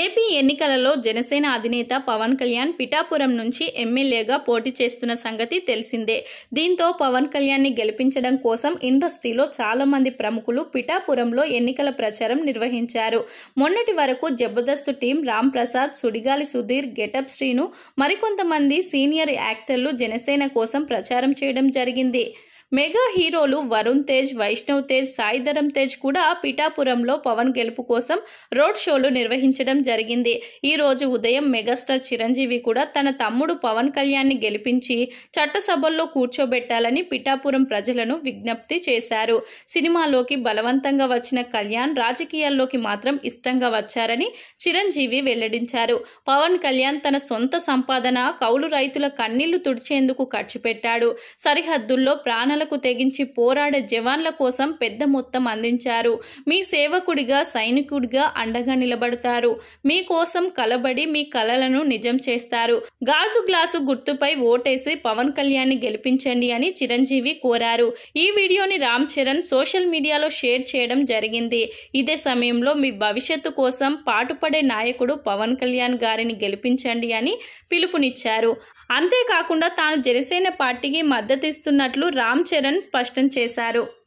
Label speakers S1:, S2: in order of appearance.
S1: AP ఎన్నికలలో జనసేన అధినేత పవన్ కళ్యాణ్ పిఠాపురం నుంచి ఎమ్మెల్యేగా పోటీ చేస్తున్న సంగతి తెలిసిందే. దీంతో పవన్ కళ్యాణ్ ని గెలిపించడం కోసం ఇండస్ట్రీలో చాలా మంది ప్రముఖులు పిఠాపురంలో ఎన్నికల ప్రచారం నిర్వహించారు. మొన్నటి వరకు జబర్దస్త్ టీం రామ్ ప్రసాద్, సుడిగాలి సుధీర్, గెటప్ శ్రీను, మరికొంతమంది సీనియర్ యాక్టర్లు జనసేన కోసం ప్రచారం చేయడం జరిగింది. మెగా హీరోలు వరుణ్ తేజ్, వైష్ణవ్ తేజ్, సాయి ధరమ్ తేజ్ కూడా పిఠాపురంలో పవన్ గెలుపు కోసం రోడ్ షోలు నిర్వహించడం జరిగింది. ఈ రోజు ఉదయం మెగాస్టార్ చిరంజీవి కూడా తన తమ్ముడు పవన్ కళ్యాణ్ ని గెలిపించి చట్టసభల్లో కూర్చోబెట్టాలని పిఠాపురం ప్రజలను విజ్ఞప్తి చేశారు. సినిమాలోకి బలవంతంగా వచ్చిన కళ్యాణ్ రాజకీయాల్లోకి మాత్రం ఇష్టంగా వచ్చారని చిరంజీవి వెల్లడించారు. పవన్ కళ్యాణ్ తన సొంత సంపాదన కౌలు రైతుల కన్నీళ్లు తుడిచేందుకు ఖర్చు పెట్టాడు. సరిహద్దుల్లో ప్రాణాల తెగించి పోరాడే జవాన్ల కోసం పెద్ద మొత్తం అందించారు. మీ సేవకుడిగా, సైనికుడిగా అండగా నిలబడతారు. మీకోసం కలబడి మీ కలలను నిజం చేస్తారు. గాజు గ్లాసు గుర్తుపై ఓటేసి పవన్ కళ్యాణ్ ని గెలిపించండి అని చిరంజీవి కోరారు. ఈ వీడియోని రామ్ చరణ్ సోషల్ మీడియాలో షేర్ చేయడం జరిగింది. ఇదే సమయంలో మీ భవిష్యత్తు కోసం పాటుపడే నాయకుడు పవన్ కళ్యాణ్ గారిని గెలిపించండి అని పిలుపునిచ్చారు. అంతేకాకుండా తాను జనసేన పార్టీకి మద్దతిస్తున్నట్లు రామ్ చరణ్ స్పష్టం చేశారు.